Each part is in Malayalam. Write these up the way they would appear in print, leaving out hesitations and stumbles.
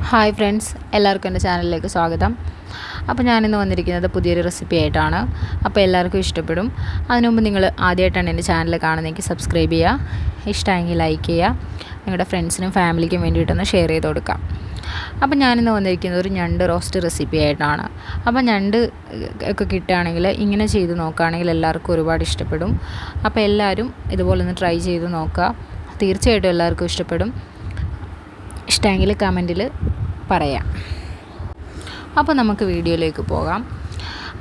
ഹായ് ഫ്രണ്ട്സ്, എല്ലാവർക്കും എൻ്റെ ചാനലിലേക്ക് സ്വാഗതം. അപ്പോൾ ഞാനിന്ന് വന്നിരിക്കുന്നത് പുതിയൊരു റെസിപ്പി ആയിട്ടാണ്. അപ്പോൾ എല്ലാവർക്കും ഇഷ്ടപ്പെടും. അതിനു മുമ്പ് നിങ്ങൾ ആദ്യമായിട്ടാണ് എൻ്റെ ചാനൽ കാണുന്നതെങ്കിൽ സബ്സ്ക്രൈബ് ചെയ്യുക, ഇഷ്ടമെങ്കിൽ ലൈക്ക് ചെയ്യുക, നിങ്ങളുടെ ഫ്രണ്ട്സിനും ഫാമിലിക്കും വേണ്ടിയിട്ടൊന്ന് ഷെയർ ചെയ്ത് കൊടുക്കാം. അപ്പോൾ ഞാനിന്ന് വന്നിരിക്കുന്നത് ഒരു ഞണ്ട് റോസ്റ്റ് റെസിപ്പി ആയിട്ടാണ്. അപ്പോൾ ഞണ്ട് ഒക്കെ കിട്ടുകയാണെങ്കിൽ ഇങ്ങനെ ചെയ്ത് നോക്കുകയാണെങ്കിൽ എല്ലാവർക്കും ഒരുപാട് ഇഷ്ടപ്പെടും. അപ്പോൾ എല്ലാവരും ഇതുപോലെ ഒന്ന് ട്രൈ ചെയ്ത് നോക്കുക. തീർച്ചയായിട്ടും എല്ലാവർക്കും ഇഷ്ടപ്പെടും. ഇഷ്ടമെങ്കിൽ കമൻറ്റിൽ പറയാം. അപ്പോൾ നമുക്ക് വീഡിയോയിലേക്ക് പോകാം.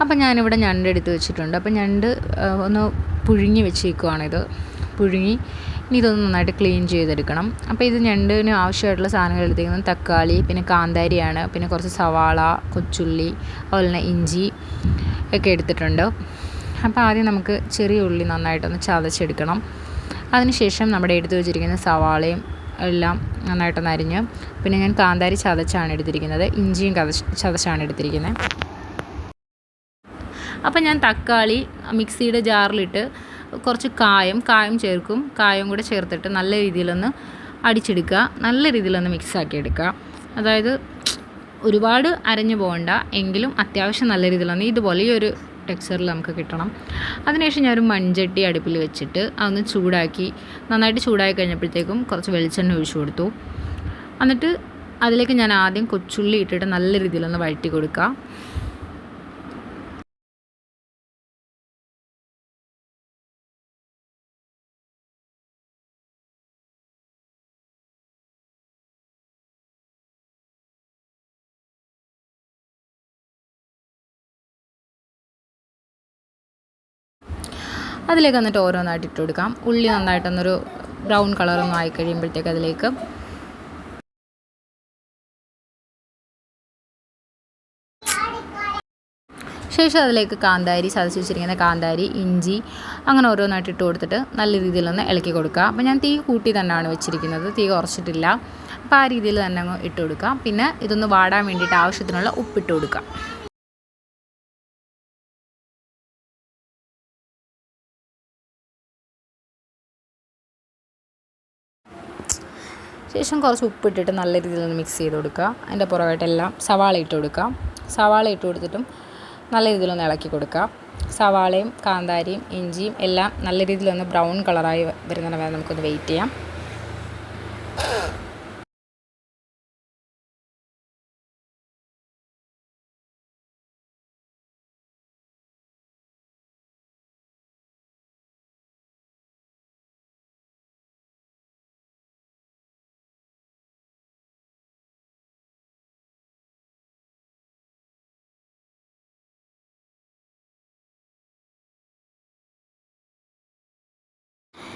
അപ്പോൾ ഞാനിവിടെ ഞണ്ട് എടുത്ത് വെച്ചിട്ടുണ്ട്. അപ്പോൾ ഞണ്ട് ഒന്ന് പുഴുങ്ങി വെച്ചേക്കുവാണിത്. പുഴുങ്ങി ഇനി ഇതൊന്ന് നന്നായിട്ട് ക്ലീൻ ചെയ്തെടുക്കണം. അപ്പോൾ ഇത് ഞണ്ടിന് ആവശ്യമായിട്ടുള്ള സാധനങ്ങൾ എടുത്തിരിക്കുന്നത് തക്കാളി, പിന്നെ കാന്താരിയാണ്, പിന്നെ കുറച്ച് സവാള, കൊച്ചുള്ളി, അതുപോലെ തന്നെ ഇഞ്ചി ഒക്കെ എടുത്തിട്ടുണ്ട്. അപ്പോൾ ആദ്യം നമുക്ക് ചെറിയ ഉള്ളി നന്നായിട്ടൊന്ന് ചതച്ചെടുക്കണം. അതിനുശേഷം നമ്മുടെ എടുത്ത് വെച്ചിരിക്കുന്ന സവാളയും എല്ലാം നന്നായിട്ടൊന്ന് അരിഞ്ഞ്, പിന്നെ ഞാൻ കാന്താരി ചതച്ചാണ് എടുത്തിരിക്കുന്നത്, ഇഞ്ചിയും ചതച്ചാണ് എടുത്തിരിക്കുന്നത്. അപ്പം ഞാൻ തക്കാളി മിക്സിയുടെ ജാറിലിട്ട് കുറച്ച് കായം ചേർക്കും. കായം കൂടെ ചേർത്തിട്ട് നല്ല രീതിയിലൊന്ന് അടിച്ചെടുക്കുക, നല്ല രീതിയിലൊന്ന് മിക്സാക്കി എടുക്കുക. അതായത് ഒരുപാട് അരഞ്ഞു പോകണ്ട, എങ്കിലും അത്യാവശ്യം നല്ല രീതിയിലൊന്ന് ഇതുപോലെ ഈ ഒരു ടെക്സ്ചറിൽ നമുക്ക് കിട്ടണം. അതിനുശേഷം ഞാനൊരു മൺചട്ടി അടുപ്പിൽ വെച്ചിട്ട് അതൊന്ന് ചൂടാക്കി, നന്നായിട്ട് ചൂടായി കഴിഞ്ഞപ്പോഴത്തേക്കും കുറച്ച് വെളിച്ചെണ്ണ ഒഴിച്ചു കൊടുത്തു. എന്നിട്ട് അതിലേക്ക് ഞാൻ ആദ്യം കൊച്ചുള്ളി ഇട്ടിട്ട് നല്ല രീതിയിലൊന്ന് വഴറ്റി കൊടുക്കുക. അതിലേക്ക് എന്നിട്ട് ഓരോന്നായിട്ട് ഇട്ട് കൊടുക്കാം. ഉള്ളി നന്നായിട്ടൊന്നൊരു ബ്രൗൺ കളറൊന്നും ആയി കഴിയുമ്പോഴത്തേക്ക് അതിലേക്ക് ശേഷം അതിലേക്ക് കാന്താരി, ചതച്ച് വെച്ചിരിക്കുന്ന കാന്താരി, ഇഞ്ചി, അങ്ങനെ ഓരോന്നായിട്ട് ഇട്ട് കൊടുത്തിട്ട് നല്ല രീതിയിലൊന്ന് ഇളക്കി കൊടുക്കുക. അപ്പോൾ ഞാൻ തീ കൂട്ടി തന്നെയാണ് വെച്ചിരിക്കുന്നത്, തീ കുറച്ചിട്ടില്ല. അപ്പോൾ ആ രീതിയിൽ തന്നെ അങ്ങ് ഇട്ട് കൊടുക്കുക. പിന്നെ ഇതൊന്ന് വാടാൻ വേണ്ടിയിട്ട് ആവശ്യത്തിനുള്ള ഉപ്പിട്ട് കൊടുക്കുക. ശേഷം കുറച്ച് ഉപ്പിട്ടിട്ട് നല്ല രീതിയിലൊന്ന് മിക്സ് ചെയ്ത് കൊടുക്കുക. അതിൻ്റെ പുറകോട്ടെല്ലാം സവാള ഇട്ട് കൊടുക്കുക. സവാള ഇട്ട് കൊടുത്തിട്ടും നല്ല രീതിയിലൊന്ന് ഇളക്കി കൊടുക്കുക. സവാളയും കാന്താരിയും ഇഞ്ചിയും എല്ലാം നല്ല രീതിയിലൊന്ന് ബ്രൗൺ കളറായി വരുന്നത് വരെ നമുക്കൊന്ന് വെയിറ്റ് ചെയ്യാം.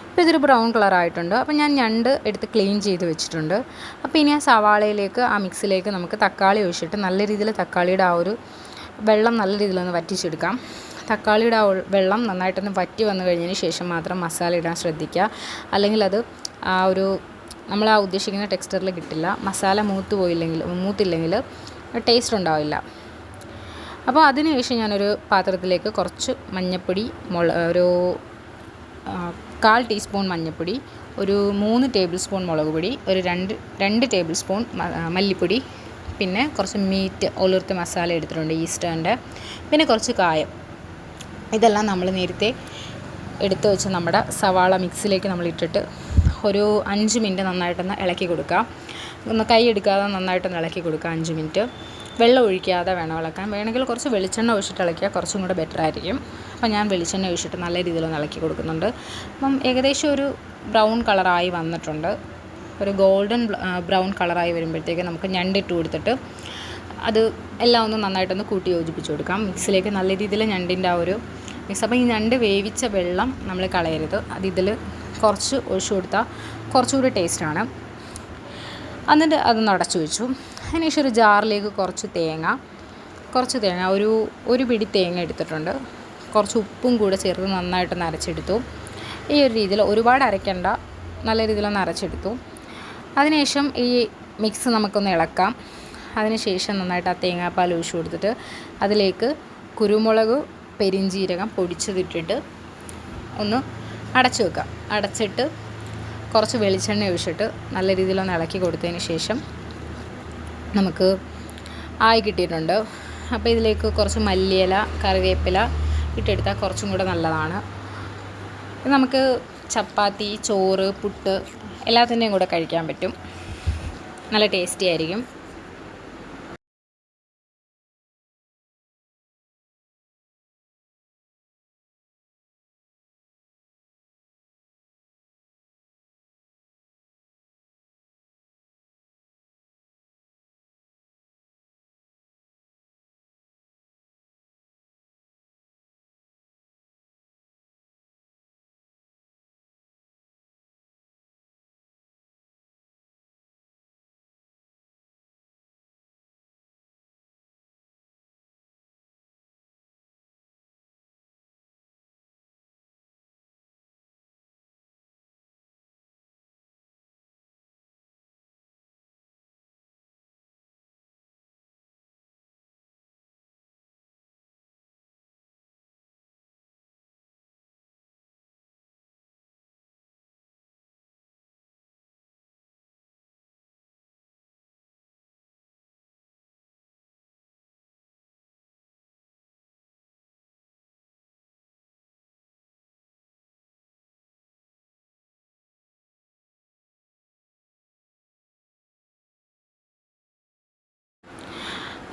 ഇപ്പോൾ ഇതൊരു ബ്രൗൺ കളറായിട്ടുണ്ട്. അപ്പോൾ ഞാൻ ഞണ്ട് എടുത്ത് ക്ലീൻ ചെയ്ത് വെച്ചിട്ടുണ്ട്. അപ്പോൾ ഇനി ആ സവാളയിലേക്ക്, ആ മിക്സിലേക്ക് നമുക്ക് തക്കാളി ഒഴിച്ചിട്ട് നല്ല രീതിയിൽ തക്കാളിയുടെ ആ ഒരു വെള്ളം നല്ല രീതിയിലൊന്ന് വറ്റിച്ചെടുക്കാം. തക്കാളിയുടെ ആ വെള്ളം നന്നായിട്ടൊന്ന് വറ്റി വന്നു കഴിഞ്ഞതിന് ശേഷം മാത്രം മസാല ഇടാൻ ശ്രദ്ധിക്കുക. അല്ലെങ്കിൽ അത് ആ ഒരു നമ്മൾ ആ ഉദ്ദേശിക്കുന്ന ടെക്സ്ചറിൽ കിട്ടില്ല. മസാല മൂത്തില്ലെങ്കിൽ ടേസ്റ്റ് ഉണ്ടാവില്ല. അപ്പോൾ അതിനുശേഷം ഞാനൊരു പാത്രത്തിലേക്ക് കുറച്ച് മഞ്ഞൾപ്പൊടി, ഒരു 1/4 ടീസ്പൂൺ മഞ്ഞൾപ്പൊടി, ഒരു 3 ടേബിൾ സ്പൂൺ മുളക് പൊടി, ഒരു 2 ടേബിൾ സ്പൂൺ മല്ലിപ്പൊടി, പിന്നെ കുറച്ച് മീറ്റ് ഒലർത്ത് മസാല എടുത്തിട്ടുണ്ട് ഈസ്റ്റേൻ്റെ, പിന്നെ കുറച്ച് കായം. ഇതെല്ലാം നമ്മൾ നേരത്തെ എടുത്ത് വെച്ച് നമ്മുടെ സവാള മിക്സിലേക്ക് നമ്മൾ ഇട്ടിട്ട് ഒരു 5 മിനിറ്റ് നന്നായിട്ടൊന്ന് ഇളക്കി കൊടുക്കുക. ഒന്ന് കൈ എടുക്കാതെ നന്നായിട്ടൊന്ന് ഇളക്കി കൊടുക്കുക 5 മിനിറ്റ്. വെള്ളം ഒഴിക്കാതെ വേണം ഇളക്കാൻ. വേണമെങ്കിൽ കുറച്ച് വെളിച്ചെണ്ണ ഒഴിച്ചിട്ട് ഇളക്കിയാൽ കുറച്ചും കൂടെ ബെറ്റർ ആയിരിക്കും. അപ്പോൾ ഞാൻ വെളിച്ചെണ്ണ ഒഴിച്ചിട്ട് നല്ല രീതിയിലൊന്ന് ഇളക്കി കൊടുക്കുന്നുണ്ട്. അപ്പം ഏകദേശം ഒരു ബ്രൗൺ കളറായി വന്നിട്ടുണ്ട്. ഒരു ഗോൾഡൻ ബ്രൗൺ കളറായി വരുമ്പോഴത്തേക്ക് നമുക്ക് ഞണ്ടിട്ട് കൊടുത്തിട്ട് അത് എല്ലാം ഒന്ന് നന്നായിട്ടൊന്ന് കൂട്ടി യോജിപ്പിച്ച് കൊടുക്കാം. മിക്സിലേക്ക് നല്ല രീതിയിൽ ഞണ്ടിൻ്റെ ആ ഒരു മിക്സ്. അപ്പോൾ ഈ ഞണ്ട് വേവിച്ച വെള്ളം നമ്മൾ കളയരുത്. അതിൽ കുറച്ച് ഒഴിച്ചു കൊടുത്താൽ കുറച്ചുകൂടി ടേസ്റ്റാണ്. എന്നിട്ട് അതൊന്ന് അടച്ചു വെച്ചു. അതിനുശേഷം ഒരു ജാറിലേക്ക് കുറച്ച് തേങ്ങ, ഒരു പിടി തേങ്ങ എടുത്തിട്ടുണ്ട്. കുറച്ച് ഉപ്പും കൂടെ ചേർത്ത് നന്നായിട്ടൊന്ന് അരച്ചെടുത്തു. ഈ ഒരു രീതിയിൽ ഒരുപാട് അരയ്ക്കേണ്ട, നല്ല രീതിയിലൊന്ന് അരച്ചെടുത്തു. അതിനുശേഷം ഈ മിക്സ് നമുക്കൊന്ന് ഇളക്കാം. അതിനുശേഷം നന്നായിട്ട് ആ തേങ്ങാപ്പാൽ ഒഴിച്ചു കൊടുത്തിട്ട് അതിലേക്ക് കുരുമുളക്, പെരിഞ്ചീരകം പൊടിച്ചതിട്ടിട്ട് ഒന്ന് അടച്ചു വെക്കാം. അടച്ചിട്ട് കുറച്ച് വെളിച്ചെണ്ണ ഒഴിച്ചിട്ട് നല്ല രീതിയിലൊന്ന് ഇളക്കി കൊടുത്തതിന് ശേഷം നമുക്ക് ആയി കിട്ടിയിട്ടുണ്ട്. അപ്പോൾ ഇതിലേക്ക് കുറച്ച് മല്ലിയില, കറിവേപ്പില ഇട്ടെടുത്താൽ കുറച്ചും കൂടെ നല്ലതാണ്. ഇത് നമുക്ക് ചപ്പാത്തി, ചോറ്, പുട്ട് എല്ലാത്തിൻ്റെയും കൂടെ കഴിക്കാൻ പറ്റും. നല്ല ടേസ്റ്റി ആയിരിക്കും.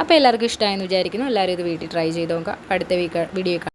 അപ്പോൾ എല്ലാവർക്കും ഇഷ്ടമായെന്ന് വിചാരിക്കുന്നു. എല്ലാവരും ഇത് വീട്ടിൽ ട്രൈ ചെയ്ത് നോക്കുക. അടുത്ത വീഡിയോ